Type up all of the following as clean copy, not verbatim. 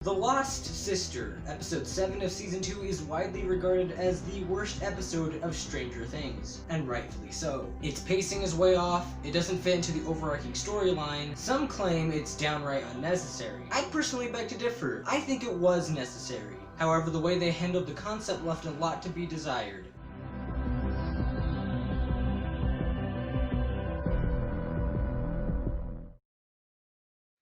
The Lost Sister, episode 7 of season 2, is widely regarded as the worst episode of Stranger Things, and rightfully so. Its pacing is way off, it doesn't fit into the overarching storyline, some claim it's downright unnecessary. I personally beg to differ. I think it was necessary. However, the way they handled the concept left a lot to be desired.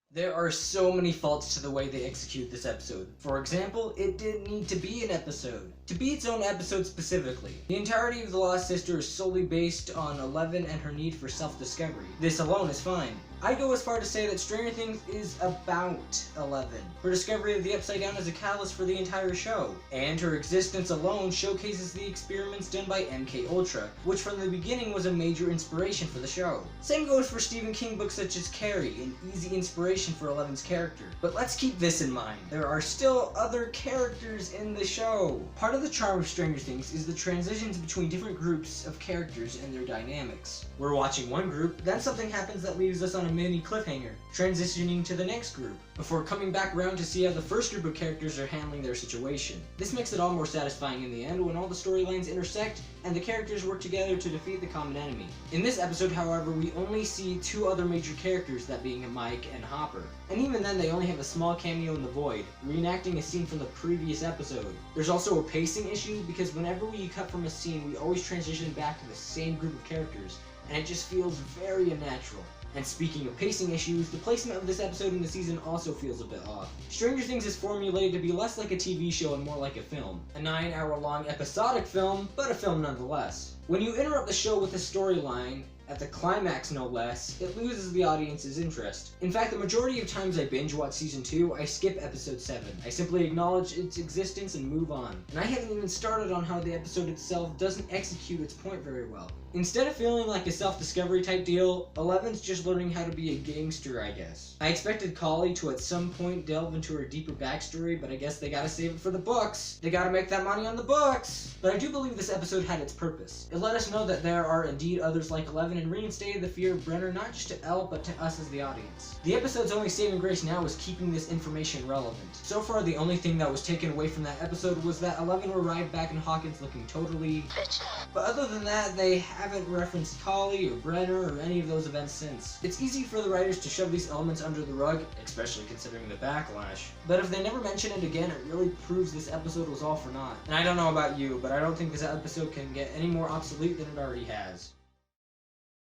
There are so many faults to the way they execute this episode. For example, it didn't need to be an episode. To be its own episode specifically. The entirety of The Lost Sister is solely based on Eleven and her need for self-discovery. This alone is fine. I go as far to say that Stranger Things is about Eleven. Her discovery of the Upside Down is a catalyst for the entire show, and her existence alone showcases the experiments done by MKUltra, which from the beginning was a major inspiration for the show. Same goes for Stephen King books such as Carrie, an easy inspiration for Eleven's character. But let's keep this in mind. There are still other characters in the show. Part of the charm of Stranger Things is the transitions between different groups of characters and their dynamics. We're watching one group, then something happens that leaves us on a mini cliffhanger, transitioning to the next group, before coming back around to see how the first group of characters are handling their situation. This makes it all more satisfying in the end when all the storylines intersect and the characters work together to defeat the common enemy. In this episode, however, we only see two other major characters, that being Mike and Hopper. And even then, they only have a small cameo in the void, reenacting a scene from the previous episode. There's also a pacing issue, because whenever we cut from a scene, we always transition back to the same group of characters, and it just feels very unnatural. And speaking of pacing issues, the placement of this episode in the season also feels a bit off. Stranger Things is formulated to be less like a TV show and more like a film. A 9-hour-long episodic film, but a film nonetheless. When you interrupt the show with a storyline, at the climax no less, it loses the audience's interest. In fact, the majority of times I binge watch season 2, I skip episode 7. I simply acknowledge its existence and move on. And I haven't even started on how the episode itself doesn't execute its point very well. Instead of feeling like a self-discovery type deal, Eleven's just learning how to be a gangster, I guess. I expected Collie to at some point delve into her deeper backstory, but I guess they gotta save it for the books. They gotta make that money on the books! But I do believe this episode had its purpose. It let us know that there are indeed others like Eleven and reinstated the fear of Brenner not just to Elle, but to us as the audience. The episode's only saving grace now is keeping this information relevant. So far, the only thing that was taken away from that episode was that Eleven arrived back in Hawkins looking totally bitch. But other than that, they haven't referenced Collie or Brenner or any of those events since. It's easy for the writers to shove these elements under the rug, especially considering the backlash. But if they never mention it again, it really proves this episode was all for naught. And I don't know about you, but I don't think this episode can get any more obsolete than it already has.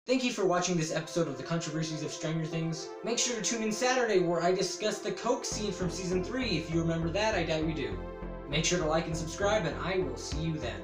Thank you for watching this episode of The Controversies of Stranger Things. Make sure to tune in Saturday where I discuss the Coke scene from season 3. If you remember that, I doubt you do. Make sure to like and subscribe, and I will see you then.